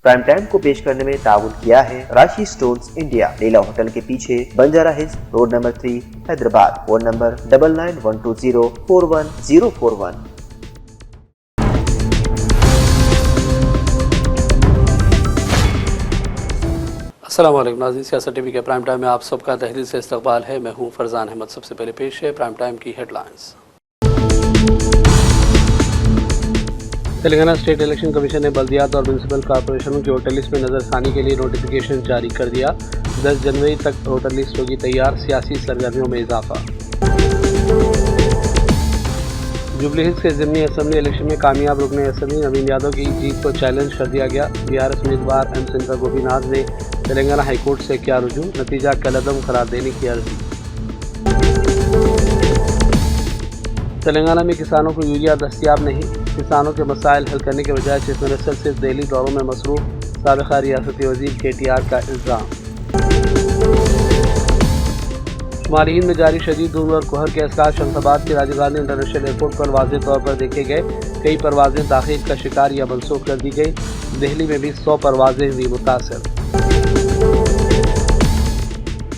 Prime time को पेश करने में ताउन किया है राशि स्टोन्स इंडिया, लीला होटल के पीछे, Banjara hills, road number 3, Hyderabad. Phone number 9912041041। अस्सलाम वालेकुम नाज़रीन, सियासत टीवी के प्राइम टाइम में आप सबका तहरीर से इस्तकबाल है। मैं हूं फरजान अहमद। सबसे पहले पेश है प्राइम टाइम की headlines. Telangana state election commission ने बल्दियात और म्यूनसिपल कॉरपोरेशनों की वोटर लिस्ट में नजरसानी के लिए नोटिफिकेशन जारी कर दिया। 10 जनवरी तक वोटर लिस्ट होगी तैयार। सियासी सरगर्मियों में इजाफा। जुबली हिल्स के ज़िमनी असेंबली इलेक्शन में कामयाब रुकने असेंबली नवीन यादव की जीत को चैलेंज कर दिया गया। बीआरएस उम्मीदवार एम सेंटर गोपीनाथ ने तेलंगाना हाईकोर्ट से किया रुजू, नतीजा कलअदम करार देने की अर्जी। तेलंगाना में किसानों को यूरिया दस्तियाब नहीं, किसानों के मसाइल हल करने के बजाय चीफ मिनिस्टर सिर्फ दिल्ली दौरों में मसरूफ, साबिक़ा रियासती वज़ीर KTR का इल्ज़ाम। शुमाली हिंद में जारी शदीद धूल और कोहर के असरार शमशाबाद के राजीव गांधी इंटरनेशनल एयरपोर्ट पर वाज़ेह तौर पर देखे गए। कई परवाजें ताख़ीर का शिकार या मनसूख कर दी गई। दिल्ली में भी 100 परवाजें हुई मुतासर।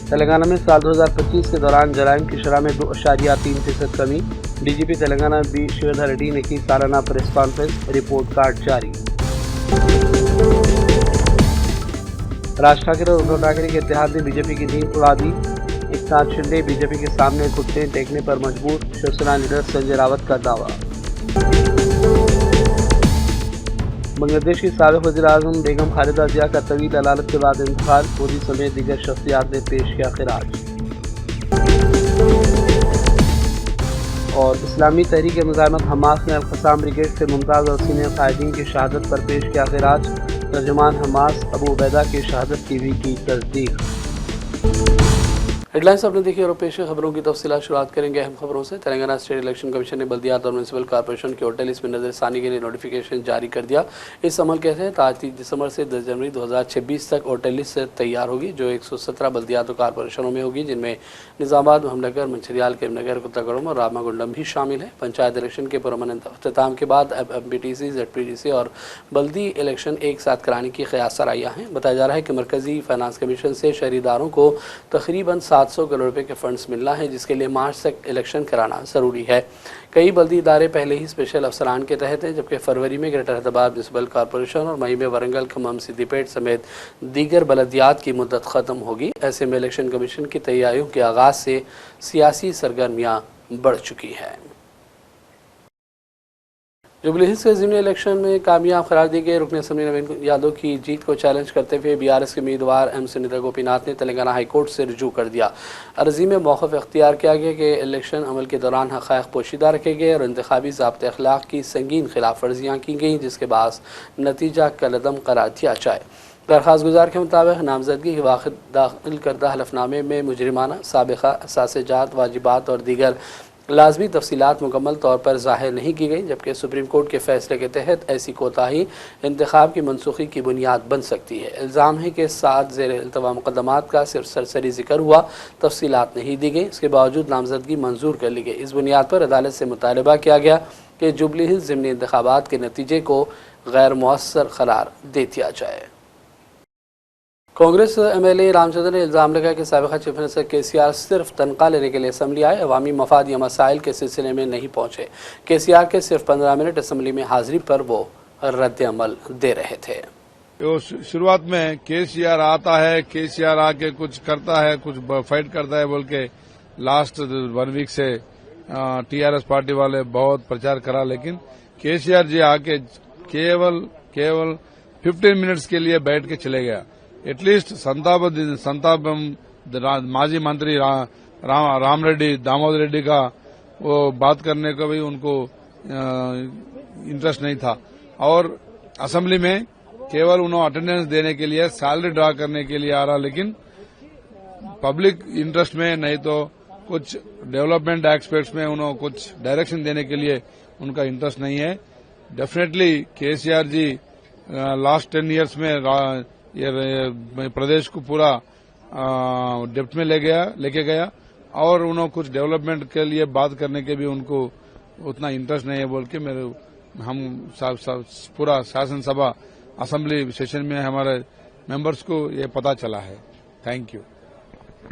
तेलंगाना में साल 2025 के दौरान जराइम की शरह में 2.3% कमी। DGP तेलंगाना बी श्रीधर रेड्डी ने की सालाना प्रेस कॉन्फ्रेंस, रिपोर्ट कार्ड जारी। राज ठाकरे और उद्धव ठाकरे के इत्तेहाद ने बीजेपी की नींद उड़ा दी। एकनाथ शिंदे बीजेपी के सामने घुटने टेकने पर मजबूर, शिवसेना लीडर संजय रावत का दावा। बांग्लादेश की साबिक़ वज़ीर-ए-आज़म बेगम खालिदा जिया का तवील अदालत के बाद इंतकाल। मोदी समेत दीगर शख्सियात ने पेश किया खिराज। और इस्लामी तहरीक मुज़ाहमत हमास ने अल-क़स्साम ब्रिगेड से मुमताज़ और सीनियर क़ायदीन की शहादत पर पेश किया खिराज। तर्जुमान हमास अबू उबैदा की शहादत की भी की तस्दीक। हेडलाइंस आपने देखी और पेश खबरों की तफसीलात शुरुआत करेंगे अहम खबरों से। तेलंगाना स्टेट इलेक्शन कमीशन ने बल्दियात और म्यूनसिपल कॉरपोरेशन के वोटर लिस्ट में नजरसानी के लिए नोटिफिकेशन जारी कर दिया। इस अमल के तहत आज 30 दिसंबर से 10 जनवरी 2026 तक वोटर लिस्ट तैयार होगी, जो 117 बल्दियात और कॉरपोरेशनों में होगी, जिनमें निज़ामाबाद, महमनगर, मंचिरियाल, करीमनगर, कुत्तागुड़म और रामागुंडम भी शामिल है। पंचायत इलेक्शन के पुरअमन अख्तिताम के बाद अब MPTC, ZPDC और बल्दी इलेक्शन एक साथ कराने की क़यास आराइयाँ हैं। बताया जा रहा है कि मरकज़ी फाइनेंस कमीशन से शहरीदारों को तकरीबन 700 करोड़ रुपए के फंड्स मिलना है, जिसके लिए मार्च तक इलेक्शन कराना ज़रूरी है। कई बल्दी इदारे पहले ही स्पेशल अफसरान के तहत हैं, जबकि फरवरी में ग्रेटर हैदराबाद म्यूनसिपल कॉरपोरेशन और मई में वरंगल, खम्मम, सिद्दीपेट समेत दीगर बलदियात की मुद्दत ख़त्म होगी। ऐसे में इलेक्शन कमीशन की तैयारियों के आगाज़ से सियासी सरगर्मियाँ बढ़ चुकी हैं। जुबली हिल्स के ज़िमनी इलेक्शन में कामयाब करार दी गई रुकन असेंबली नवीन यादव की जीत को चैलेंज करते हुए BRS के उम्मीदवार एम सेनेटर गोपीनाथ ने तेलंगाना हाईकोर्ट से रुजू कर दिया। अर्जी में मौक़िफ़ इख्तियार किया गया कि इलेक्शन अमल के दौरान हक़ाइक़ पोशीदा रखे गए और इंतखाबी ज़ाब्ते अखलाक की संगीन खिलाफ वर्जियाँ की गईं, जिसके बाद नतीजा कलअदम करार दिया जाए। दरख्वास्त गुजार के मुताबिक नामजदगी के वाक़िद दाखिल करदा हलफनामे में मुजरिमाना साबिक़ा असासजात, वाजिबात और दीगर लाजमी तफसीलात मुकम्मल तौर पर ज़ाहिर नहीं की गई, जबकि सुप्रीम कोर्ट के फैसले के तहत ऐसी कोताही इंतखाब की मनसूखी की बुनियाद बन सकती है। इल्ज़ाम है कि 7 ज़ेर इल्तवा मुक़दमात का सिर्फ सरसरी जिक्र हुआ, तफसीलात नहीं दी गई। इसके बावजूद नामजदगी मंजूर कर ली गई। इस बुनियाद पर अदालत से मुतालबा किया गया कि जुबली हिल्स ज़िमनी इंतखाबात के नतीजे को गैर मुअस्सर करार दे दिया जाए। कांग्रेस MLA रामचंद्र ने इल्ज़ाम लगाया कि साबिक़ा चीफ मिनिस्टर KCR सिर्फ तनख्वाह लेने के लिए असम्बली आए, अवामी मफाद या मसाइल के सिलसिले में नहीं पहुँचे। KCR के सिर्फ 15 मिनट असम्बली में हाजिरी पर वो रद्द अमल दे रहे थे। तो शुरुआत में KCR आता है, KCR आके कुछ करता है, कुछ फाइट करता है बोल के लास्ट 1 वीक से TRS पार्टी वाले बहुत प्रचार करा, लेकिन KCR जी आके केवल 15 मिनट्स के लिए बैठ के चले गया। एटलीस्ट संताप माजी मंत्री राम रेड्डी, दामोदर रेड्डी का वो बात करने का भी उनको इंटरेस्ट नहीं था। और असेंबली में केवल उन्होंने अटेंडेंस देने के लिए, सैलरी ड्रा करने के लिए आ रहा, लेकिन पब्लिक इंटरेस्ट में नहीं तो कुछ डेवलपमेंट एस्पेक्ट्स में उन्होंने कुछ डायरेक्शन देने के लिए उनका इंटरेस्ट नहीं है। डेफिनेटली KCR जी लास्ट 10 इयर्स में ये प्रदेश को पूरा डेप्थ में लेके गया और उन्होंने कुछ डेवलपमेंट के लिए बात करने के भी उनको उतना इंटरेस्ट नहीं है बोल के हम पूरा शासन सभा असेंबली सेशन में हमारे मेंबर्स को ये पता चला है। Thank you.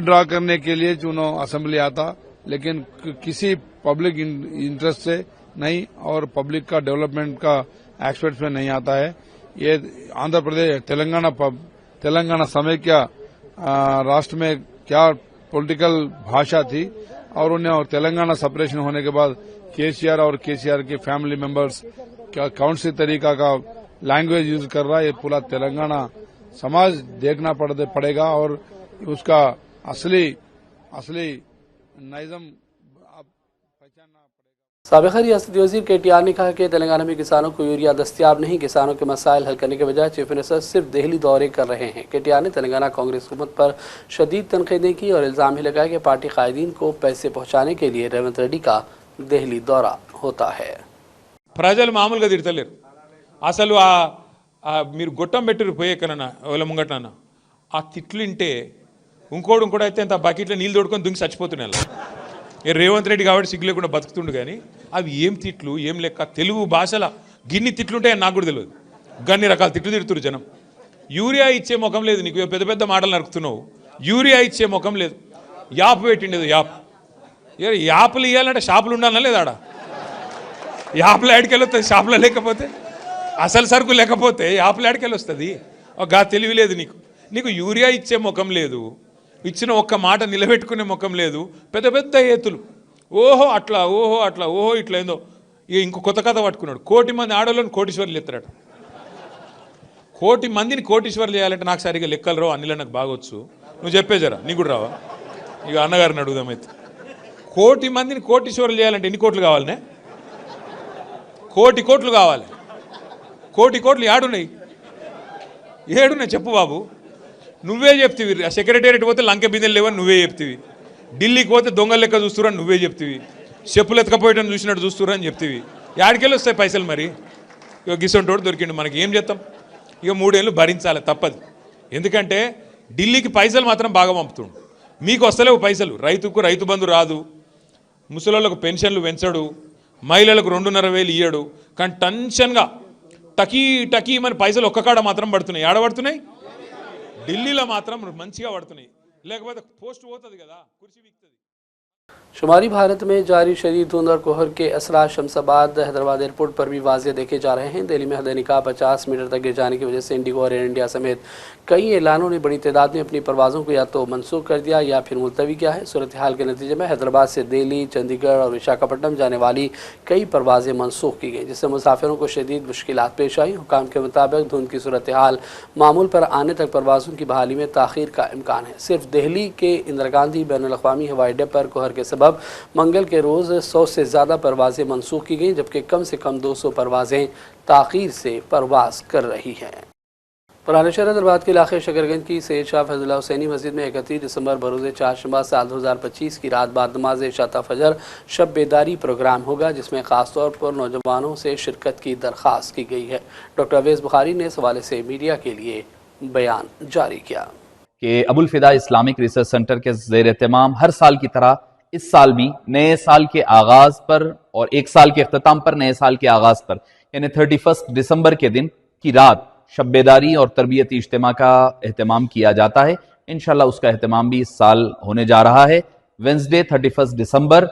ड्रा करने के लिए चुनो असेंबली आता, लेकिन किसी पब्लिक इंटरेस्ट से नहीं और पब्लिक का डेवलपमेंट का एस्पेक्ट में नहीं आता है। ये आंध्र प्रदेश तेलंगाना समय क्या राष्ट्र में क्या पॉलिटिकल भाषा थी और उन्हें तेलंगाना सेपरेशन होने के बाद केसीआर और केसीआर के फैमिली मेंबर्स कौन सी तरीका का लैंग्वेज यूज कर रहा है, ये पूरा तेलंगाना समाज देखना पड़ेगा और उसका असली नाइज्म आप पहचानना पड़ेगा। साबिक़ रियासती वज़ीर KTR ने कहा कि तेलंगाना में किसानों को यूरिया दस्तियाब नहीं, किसानों के मसाइल हल करने के बजाय चीफ मिनिस्टर सिर्फ दिल्ली दौरे कर रहे हैं। KTR ने तेलंगाना कांग्रेस हुकूमत पर शदीद तनक़ीदें की और इल्ज़ाम भी लगाया कि पार्टी कायदीन को पैसे पहुँचाने के लिए रेवंत रेड्डी का दिल्ली दौरा होता है। ప్రజలు మామూలుగా తిడతలేరు అసలు మీరు గొట్టం పెట్టిరు పోయేకనన్నా వాళ్ళ ముంగటనన్నా ఆ తిట్లుంటే ఇంకోటి అయితే అంత బకెట్లో నీళ్ళు తోడుకొని దుంగి చచ్చిపోతున్నాయి. రేవంత్ రెడ్డి కాబట్టి సిగ్గు లేకుండా బతుకుతుండు కానీ అవి ఏం తిట్లు ఏం లెక్క. తెలుగు భాషలో గిన్ని తిట్లుంటాయని నాకు కూడా తెలియదు. గన్ని రకాల తిట్లు తిడుతురు జనం. యూరియా ఇచ్చే ముఖం లేదు నీకు, పెద్ద పెద్ద మాటలు నరుకుతున్నావు. యూరియా ఇచ్చే ముఖం లేదు. యాప్ పెట్టిండేది యాప్లు ఇవ్వాలంటే షాపులు ఉండాలన్నా లేదా? ఆడ యాప్లో ఆడికెళ్ళి వస్తుంది, షాపులో లేకపోతే అసలు సరుకు లేకపోతే యాప్లో ఆడికెళ్ళి వస్తుంది. గా తెలివి లేదు నీకు యూరియా ఇచ్చే ముఖం లేదు, ఇచ్చిన ఒక్క మాట నిలబెట్టుకునే ముఖం లేదు. పెద్ద పెద్ద ఏతులు ఓహో అట్లా ఓహో ఇట్లా ఏందో. ఇక ఇంకో కొత్త కథ పట్టుకున్నాడు. 1 కోటి మంది ఆడవాళ్ళని కోటీశ్వర్లు ఎత్తారట. 1 కోటి మందిని కోటీశ్వర్లు చేయాలంటే నాకు సరిగా లెక్కలు రావు, అన్నిలో నాకు బాగొచ్చు. నువ్వు చెప్పేజరా నీకు కూడా రావా? ఇక అన్నగారిని అడుగుదామైతే 1 కోటి మందిని కోటీశ్వర్లు చేయాలంటే ఎన్ని కోట్లు కావాలనే? 1 కోట్లు కావాలి. 1 కోట్లు ఏడున్నాయి చెప్పు బాబు. నువ్వే చెప్తివి. సెక్రటేరియట్ పోతే లంకె బిందెలు లేవని నువ్వే చెప్తివి. ఢిల్లీకి పోతే దొంగల లెక్క చూస్తురని నువ్వే చెప్తివి. చెప్పులు ఎత్తుకపోయటం చూసినట్టు చూస్తురని చెప్తివి. యాడికెళ్ళి వస్తాయి పైసలు మరి? ఇక గిసొంటోడు దొరికిండు. మనకి ఏం చేస్తాం? ఇక 3 ఏళ్ళు భరించాలి, తప్పదు. ఎందుకంటే ఢిల్లీకి పైసలు మాత్రం బాగా పంపుతుండు. మీకు వస్తలేవు పైసలు. రైతు బంధు రాదు, ముసలోళ్ళకు పెన్షన్లు పెంచడు, మహిళలకు 2,500 ఇయ్యడు. కానీ టెన్షన్గా టకీ మరి పైసలు ఒక్క కాడ మాత్రం పడుతున్నాయి. ఆడ పడుతున్నాయి, ఢిల్లీలో మాత్రం మంచిగా పడుతున్నాయి. లేకపోతే పోస్ట్ పోతుంది కదా, కుర్చీ వీక్తుంది. शुमारी भारत में जारी शदीद धुंध और कोहर के असरा शमशाबाद हैदराबाद एयरपोर्ट पर भी वाज़ेह देखे जा रहे हैं। दिल्ली में हद-ए-निकाह 50 मीटर तक गिर जाने की वजह से इंडिगो और एयर इंडिया समेत कई एयरलाइनों ने बड़ी तादाद में अपनी परवाज़ों को या तो मनसूख कर दिया या फिर मुलतवी किया है। सूरत हाल के नतीजे में हैदराबाद से दिल्ली, चंडीगढ़ और विशाखापट्टनम जाने वाली कई परवाज़ें मनसूख की गई, जिससे मुसाफिरों को शदीद मुश्किलात पेश आई। हुकाम के मुताबिक धुंध की सूरत हाल मामूल पर आने तक परवाज़ों की बहाली में ताख़ीर का इम्कान है। सिर्फ दिल्ली के इंदिरा गांधी बैनुल-अक़वामी हवाई अड्डे पर कोहर के सबब मंगल के रोज़ 100 से ज़्यादा परवाज़ें मनसूख की गईं, जबकि कम से कम 200 परवाज़ें ताख़ीर से परवाज़ कर रही हैं। पुराने शहर हैदराबाद के इलाके शकरगंज की सैयद शाह फैज़ुल्लाह हुसैनी मस्जिद में 31 दिसंबर बरोज़ चारशंबा साल 2025 की रात बाद नमाज इशाता फजर शब बेदारी प्रोग्राम होगा, जिसमें ख़ास तौर पर नौजवानों से शिरकत की दरख्वास्त की गई है। डॉक्टर अवैस बुखारी ने इस हवाले से मीडिया के लिए बयान जारी किया कि अबुल फिदा इस्लामिक रिसर्च सेंटर के ज़ेर एहतमाम हर साल की तरह इस साल भी नए साल के आगाज पर और एक साल के अख्ताम पर नए साल के आगाज पर यानी 31 दिसंबर के दिन की रात शब बेदारी और तरबियती इज्तिमा का एहतमाम किया जाता है। इंशाल्लाह उसका एहतमाम भी इस साल होने जा रहा है। वेंसडे 31 दिसंबर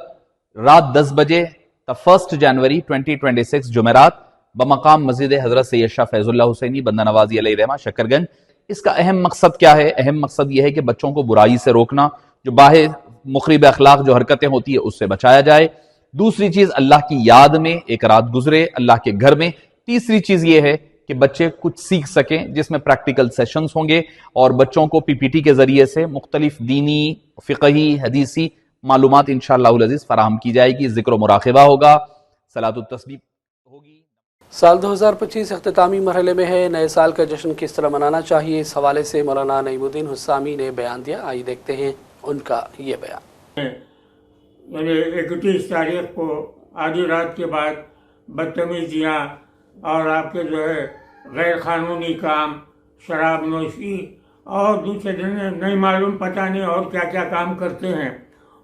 रात 10 बजे 1 जनवरी 2026 जुमेरात बमकाम मस्जिद हजरत सैयद शाह फैज़ुल्लाह हुसैनी बंदा नवाजी अलैहि रहमा शकरगंज। इसका अहम मकसद क्या है? अहम मकसद यह है कि बच्चों को बुराई से रोकना, जो बाहर मुखरिब अखलाक जो हरकतें होती है उससे बचाया जाए। दूसरी चीज अल्लाह की याद में एक रात गुजरे अल्लाह के घर में। तीसरी चीज ये है कि बच्चे कुछ सीख सकें, जिसमें प्रैक्टिकल सेशंस होंगे और बच्चों को पीपीटी के जरिए से मुख्तलिफ दीनी, फिक़ही, हदीसी मालूमात इंशाअल्लाह अज़ीज़ फराहम की जाएगी। जिक्र मुराक़िबा होगा, सलातुत तस्बीह होगी। साल 2025 अख्तामी मरहले में है। नए साल का जश्न किस तरह मनाना चाहिए, इस हवाले से मौलाना नईमुद्दीन हुस्सामी ने बयान दिया। आइए देखते हैं उनका ये बयान। मैंने 31 तारीख को आधी रात के बाद बदतमीजियाँ और आपके जो है गैर कानूनी काम, शराब नोशी और दूसरे दिन नहीं मालूम पता नहीं और क्या क्या काम करते हैं,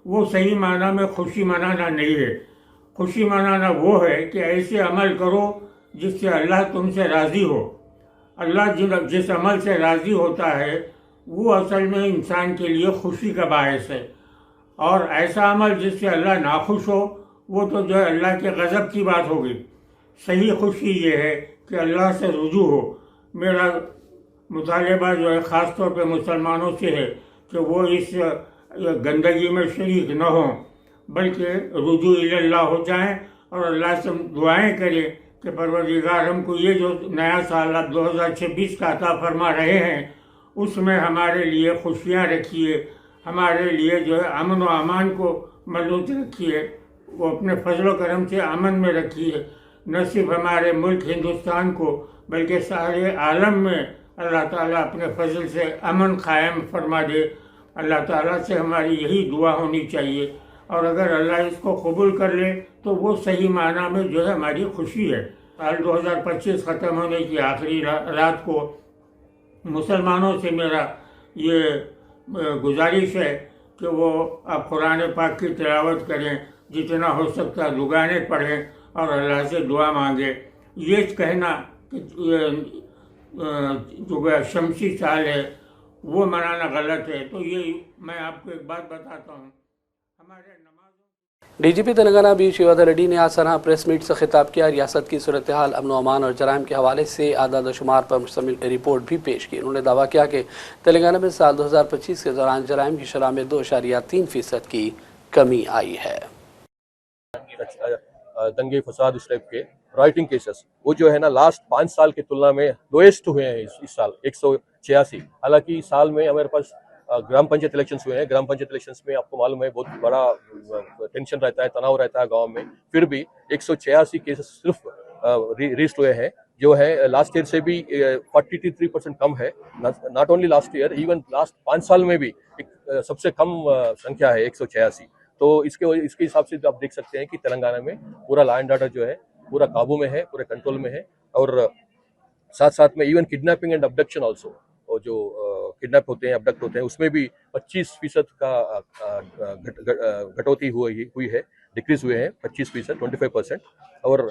वो सही माना में खुशी मनाना नहीं है। खुशी मनाना वो है कि ऐसे अमल करो जिससे अल्लाह तुमसे राज़ी हो। अल्लाह जिस अमल से राज़ी होता है वो असल में इंसान के लिए खुशी का बायस है, और ऐसा अमल जिससे अल्लाह नाखुश हो वो तो जो है अल्लाह के गज़ब की बात होगी। सही खुशी ये है कि अल्लाह से रुजू हो। मेरा मुतालबा जो है ख़ास तौर पे मुसलमानों से है कि वो इस गंदगी में शरीक न हों, बल्कि रुजू इल्लल्लाह हो जाएं और अल्लाह से दुआएं करें कि परवरदिगार हमको ये जो नया साल अब 2026 का अता फरमा रहे हैं उसमें हमारे लिए खुशियाँ रखिए, हमारे लिए जो है अमन व अमान को मजबूत रखिए, वो अपने फजल करम से अमन में रखिए। न सिर्फ हमारे मुल्क हिंदुस्तान को बल्कि सारे आलम में अल्लाह ताला अपने फजल से अमन कायम फरमा दे। अल्लाह ताला से हमारी यही दुआ होनी चाहिए, और अगर अल्लाह इसको कबूल कर ले तो वो सही माना में जो है हमारी खुशी है। साल 2025 ख़त्म होने की आखिरी रात को मुसलमानों से मेरा ये गुजारिश है कि वो अब कुरान पाक की तिलावत करें, जितना हो सकता दुगाने पढ़ें और अल्लाह से दुआ मांगे। ये कहना कि जो शमसी साल है वो मनाना गलत है, तो ये मैं आपको एक बात बताता हूँ। हमारे डीजीपी तेलंगाना बी शिवाधा रेड्डी ने आज सराहा प्रेस मीट से खिताब किया। रियासत की सूरत हाल अमन अमान और जराइम के हवाले से आदाद शुमार पर मुश्तमिल रिपोर्ट भी पेश की। उन्होंने दावा किया कि तेलंगाना में साल 2025 के दौरान जराइम की शरह में 2.3% की कमी आई है। दंगे फसाद इस टाइप के राइटिंग केसेस वो जो है ना लास्ट 5 साल की तुलना में लोएस्ट हुए हैं इस साल 186। हालांकि साल में हमारे पास ग्राम पंचायत इलेक्शंस हुए हैं। ग्राम पंचायत इलेक्शंस में आपको मालूम है बहुत बड़ा टेंशन रहता है, तनाव रहता है गांव में, फिर भी 186 केसेस सिर्फ रजिस्ट हुए हैं, जो है लास्ट ईयर से भी 43% कम है। Not only last year, even last 5 साल में भी सबसे कम संख्या है 186। तो इसके हिसाब से आप देख सकते हैं कि तेलंगाना में पूरा लॉ एंड ऑर्डर जो है पूरा काबू में है, पूरे कंट्रोल में है। और साथ साथ में even kidnapping and abduction also, और जो किडनैप होते हैं, अबडक्ट होते हैं, उसमें भी 25% का कटौती हुई है, डिक्रीज हुए हैं 25%, 25%। और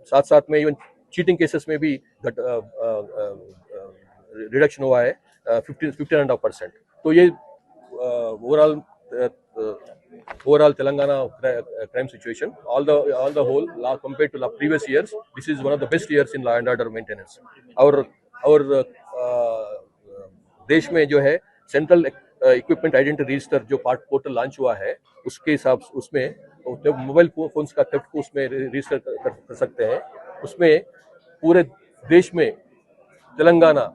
साथ साथ में इवन चीटिंग केसेस में भी रिडक्शन हुआ है 15.5%। तो ये overall Telangana crime situation, all the whole compared to the previous years, this is one of the best years in law and order maintenance. और देश में जो है सेंट्रल इक्विपमेंट आइडेंटिटी रजिस्टर जो पोर्टल लॉन्च हुआ है, उसके हिसाब से उसमें मोबाइल फोन्स का थेफ्ट को उसमें रजिस्टर कर सकते हैं। उसमें पूरे देश में तेलंगाना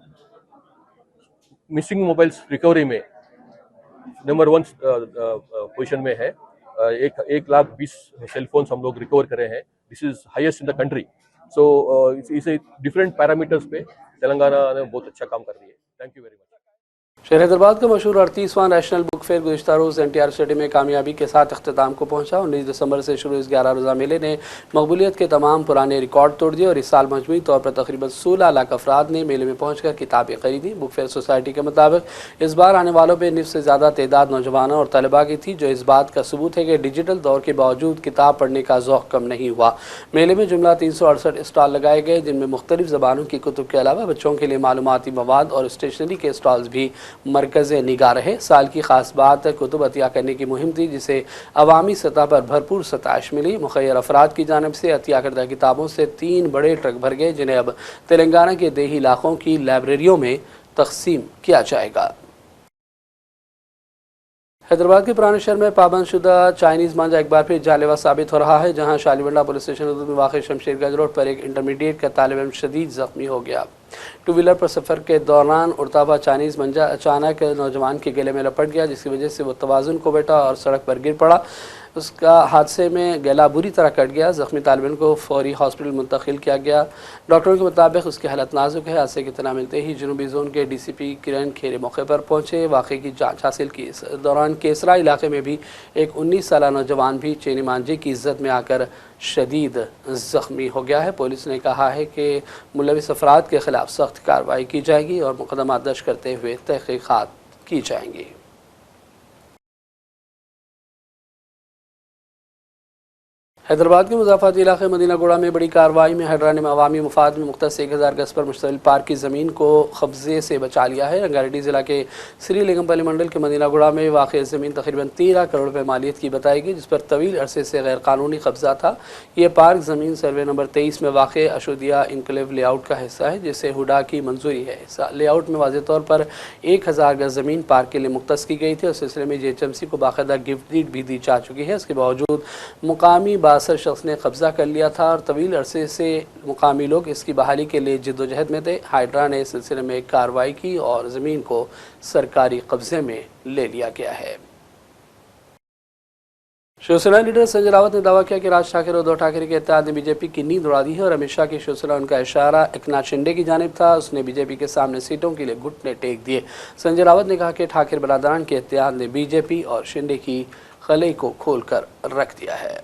मिसिंग मोबाइल्स रिकवरी में नंबर 1 पोजीशन में है। 1,20,000 सेलफोन्स हम लोग रिकवर करे हैं। This is highest in the country. So इसे डिफरेंट पैरामीटर्स पे तेलंगाना ने बहुत अच्छा काम कर रही है। Thank you very much. शहर हैदराबाद का मशहूर 38वां नेशनल बुक फेयर गुज़िश्ता रोज़ NTR स्टेडियम में कामयाबी के साथ अख्ताम को पहुंचा। 19 दिसंबर से शुरू इस 11 रोज़ा मेले ने मकबूलियत के तमाम पुराने रिकॉर्ड तोड़ दिए और इस साल मजमूई तौर पर तकरीबन 16 लाख अफराद ने मेले में पहुंचकर किताबें खरीदी। बुक फेयर सोसाइटी के मुताबिक इस बार आने वालों में निस्फ से ज़्यादा तादाद नौजवानों और तलबा की थी, जो इस बात का सबूत है कि डिजिटल दौर के बावजूद किताब पढ़ने का ज़ौक़ कम नहीं हुआ। मेले में जुमला 368 स्टॉल लगाए गए, जिनमें मुख्तलिफ ज़बानों की कुतुब के अलावा बच्चों के लिए मालूमाती मवाद और स्टेशनरी के स्टॉल्स भी मरकज़ निगाह रहे। साल की खास बात कुतुब अतिया करने की मुहिम थी, जिसे अवामी सतह पर भरपूर सताइश मिली। मुखय्यर अफराद की जानिब से अतिया करदा किताबों से 3 बड़े ट्रक भर गए, जिन्हें अब तेलंगाना के देही इलाकों की लाइब्रेरियों में तकसीम किया जाएगा। हैदराबाद के पुराने शहर में पाबंदशुदा चाइनीज़ मांझा एक बार फिर जानलेवा साबित हो रहा है, जहां शालीवंडा पुलिस स्टेशन में वाक़ शमशेरगंज रोड पर एक इंटरमीडिएट का तालिब इल्म शदीद ज़ख्मी हो गया। 2 व्हीलर पर सफ़र के दौरान उड़ता हुआ चाइनीज़ मांझा अचानक नौजवान के गले में लपट गया, जिसकी वजह से वो तवाज़ुन को बैठा और सड़क पर गिर पड़ा। उसका हादसे में गला बुरी तरह कट गया। ज़ख्मी तालिब इल्म को फौरी हॉस्पिटल मुंतकिल किया गया। डॉक्टरों के मुताबिक उसकी हालत नाजुक है। हादसे की इत्तला मिलते ही जनूबी जोन के DCP किरण खेरे मौके पर पहुंचे, वाक़े की जांच हासिल की। इस दौरान केसरा इलाके में भी एक 19 साला नौजवान भी चीनी मांझे की इज्जत में आकर शदीद ज़ख्मी हो गया है। पुलिस ने कहा है कि मुलविस अफराद के खिलाफ सख्त कार्रवाई की जाएगी और मुकदमा दर्ज करते हुए तहक़ीक़ात की जाएंगी। हैदराबाद के मुज़ाफ़ाती इलाके मदीना गोड़ा में बड़ी कार्रवाई में हैदरा ने अवामी मफाद में मुख्तस 1000 गज पर मुश्तमिल पार्क की ज़मीन को कब्ज़े से बचा लिया है। रंगारेड्डी ज़िला के श्रीलिंगमपल्ली मंडल के मदीना गोड़ा में वाक़ ज़मीन तकरीबन 13 करोड़ रुपये मालियत की बताई गई, जिस पर तवील अरसे से गैर कानूनी कब्ज़ा था। ये पार्क ज़मीन सर्वे नंबर 23 में वाक़ अशोदिया इनकलेव लेआउट का हिस्सा है, जिसे हुडा की मंजूरी है। लेआउट में वाज़ेह तौर पर 1000 गज ज़मीन पार्क के लिए मुख्तस की गई थी और सिलसिले में JHMC को बाकायदा गिफ्ट डीड भी दी जा चुकी है। इसके बावजूद मुकामी 62 शख्स ने कब्जा कर लिया था और तवील अरसे से मुकामी लोग इसकी बहाली के लिए जिद्दोजहद में थे। हाइड्रा ने इस सिलसिले में कार्रवाई की और ज़मीन को सरकारी कब्जे में ले लिया गया है। शिवसेना लीडर संजय रावत ने दावा किया कि राज ठाकरे और उद्धव ठाकरे के इत्तेहाद ने बीजेपी की नींद उड़ा दी है और अमित शाह की शिवसेना उनका इशारा एकनाथ शिंदे की जानिब था। उसने बीजेपी के सामने सीटों के लिए घुटने टेक दिए। संजय रावत ने कहा कि ठाकरे बरादरान के इत्तेहाद ने बीजेपी और शिंदे की खले को खोलकर रख दिया है।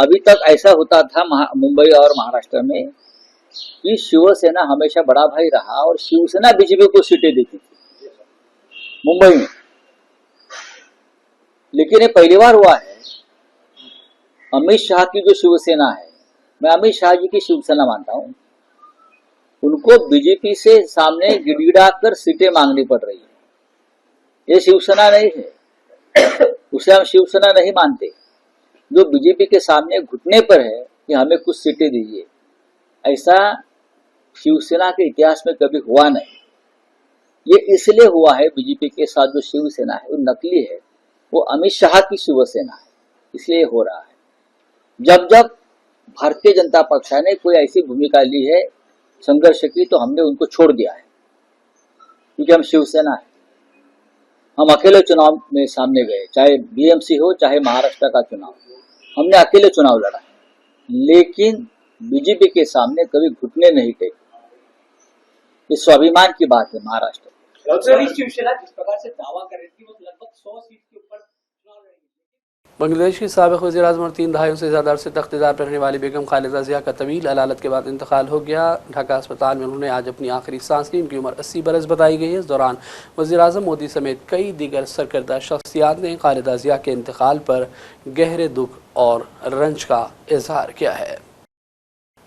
अभी तक ऐसा होता था मुंबई और महाराष्ट्र में कि शिवसेना हमेशा बड़ा भाई रहा और शिवसेना बीजेपी को सीटें देती थी मुंबई में। लेकिन ये पहली बार हुआ है अमित शाह की जो शिवसेना है, मैं अमित शाह जी की शिवसेना मानता हूं, उनको बीजेपी से सामने गिड़गिड़ा कर सीटें मांगनी पड़ रही है। ये शिवसेना नहीं है, उसे हम शिवसेना नहीं मानते। जो बीजेपी के सामने घुटने पर है कि हमें कुछ सीटें दीजिए, ऐसा शिवसेना के इतिहास में कभी हुआ नहीं। ये इसलिए हुआ है, बीजेपी के साथ जो शिवसेना है वो नकली है, वो अमित शाह की शिवसेना है, इसलिए हो रहा है। जब जब भारतीय जनता पक्ष ने कोई ऐसी भूमिका ली है संघर्ष की, तो हमने उनको छोड़ दिया है, क्योंकि हम शिवसेना है। हम अकेले चुनाव में सामने गए, चाहे BMC हो चाहे महाराष्ट्र का चुनाव, हमने अकेले चुनाव लड़ा है, लेकिन बीजेपी के सामने कभी घुटने नहीं टेके। ये स्वाभिमान की बात है। महाराष्ट्र शिवसेना जिस प्रकार से दावा कर रही थी वो लगभग 100 सीट के ऊपर चुनाव लड़ेगी। बांग्लादेश की साबिक वज़ीर-ए-आज़म और 3 दहाइयों से ज़्यादा अरसे तक इक़्तिदार पर रहने वाली बेगम खालिदा ज़िया का तवील अलालत के बाद इंतकाल हो गया। ढाका अस्पताल में उन्होंने आज अपनी आखिरी सांस ली। उनकी उम्र 80 बरस बताई गई है। इस दौरान वज़ीर-ए-आज़म मोदी समेत कई दीगर सरकर्दा शख्सियात ने खालिदा ज़िया के इंतकाल पर गहरे दुख और रंज का इजहार किया है।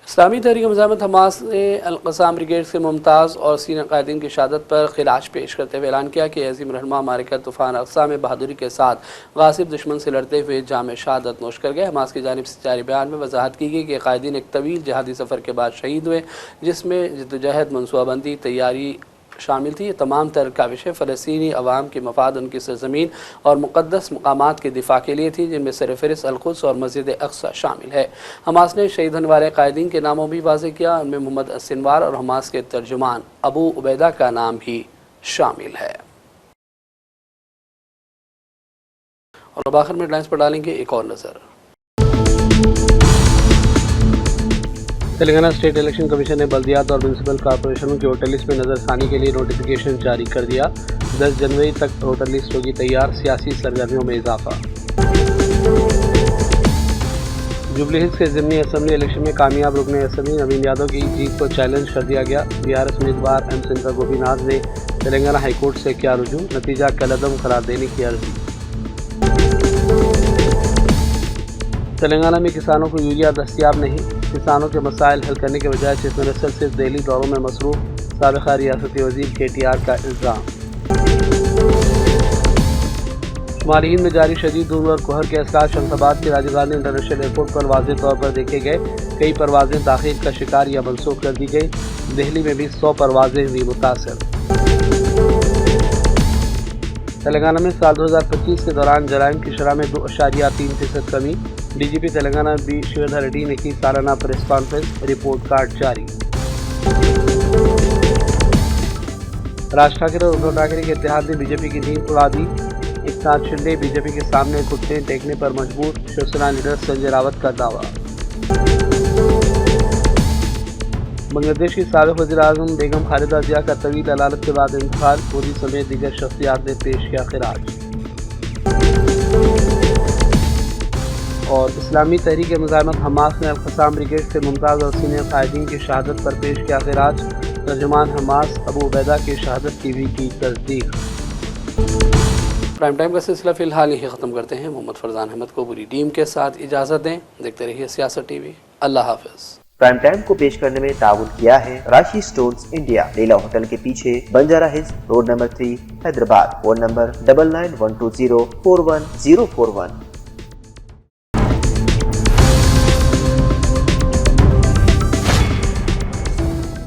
इस्लामी तहरीक मुजाहिद हमास ने अल-क़साम ब्रिगेड से मुमताज़ और सीनियर कायदीन की शहादत पर खिराज पेश करते हुए ऐलान किया कि अज़ीम रहनुमा मारिका तूफ़ान अक़सा में बहादुरी के साथ गासिब दुश्मन से लड़ते हुए जाम शहादत नोश कर गए। हमास की जानिब से जारी बयान में वजाहत की गई कि कायदीन एक तवील जहादी सफ़र के बाद शहीद हुए, जिसमें जिद्दोजहद, मनसूबाबंदी, तैयारी शामिल थी। ये तमाम तर काविशें फ़लस्तीनी अवाम के मफाद, उनकी सरज़मीन और मुक़द्दस मकामात के दिफा के लिए थी, जिनमें सरफ़हरिस्त अल-क़ुद्स और मस्जिद अक़सा शामिल है। हमास ने शहीद होने वाले कायदीन के नामों भी वाज़ेह किया। उनमें मोहम्मद सिनवार और हमास के तर्जुमान अबू उबैदा का नाम भी शामिल है। और आखिर में हेडलाइंस पर डालेंगे एक और नज़र। तेलंगाना स्टेट इलेक्शन कमीशन ने बल्दियात और म्यूनसिपल कॉरपोरेशनों की वोटर लिस्ट में नज़रसानी के लिए नोटिफिकेशन जारी कर दिया। 10 जनवरी तक वोटर लिस्ट होगी तैयार। सियासी सरगर्मियों में इजाफा। जुबली हिल्स के ज़िमनी असम्बली इलेक्शन में कामयाब रुकने असम्बली नवीन यादव की जीत को चैलेंज कर दिया गया। BRS उम्मीदवार M सिंधरा गोपीनाथ ने तेलंगाना हाईकोर्ट से किया रुजू, नतीजा कलअदम करार देने की अर्जी। तेलंगाना में किसानों को यूरिया दस्तियाब नहीं, किसानों के मसाइल हल करने के बजाय चीफ मिनिस्टर सिर्फ दिल्ली दौरों में मसरूफ, साबिक़ा रियासती वज़ीर KTR का इल्ज़ाम। शुमाली हिंद में जारी शदीद धूल और कोहर के असरार शमशाबाद के राजीव गांधी इंटरनेशनल एयरपोर्ट पर वाज़ेह तौर पर देखे गए। कई परवाजें ताख़ीर का शिकार या मनसूख कर दी गई। दिल्ली में भी 100 परवाजें हुई मुतासर। तेलंगाना में साल 2025 के दौरान जराइम की शरह में 2.3% कमी। DGP तेलंगाना बी शिवधर रेड्डी ने की सालाना प्रेस कॉन्फ्रेंस, रिपोर्ट कार्ड जारी। राज ठाकरे और उद्धव ठाकरे के इत्तेहाद ने बीजेपी की नींद उड़ा दी। एकनाथ शिंदे बीजेपी के सामने घुटने टेकने पर मजबूर, शिवसेना लीडर संजय रावत का दावा। बांग्लादेश की साबिक वज़ीर-ए-आज़म बेगम खालिदा ज़िया का तवील अदालत के बाद इंतकाल। मोदी समेत दीगर शख्सियात ने पेश किया खिराज। और इस्लामी तहरीक मुजाहिद हमास ने अल-क़साम ब्रिगेड से मुमताज़ और सीनियर कायदीन की शहादत पर पेश किया खिराज। तर्जुमान हमास अबू उबैदा की शहादत की भी की तस्दीक। प्राइम टाइम का सिलसिला फिलहाल यही ख़त्म करते हैं। मोहम्मद फरजान अहमद को पूरी टीम के साथ इजाज़त दें। देखते रहिए सियासत टीवी। अल्लाह हाफिज़। प्राइम टाइम को पेश करने में ताउन किया है राशि स्टोन्स इंडिया, लीला होटल के पीछे, Banjara hills road number 3, Hyderabad. Phone number 9912041041।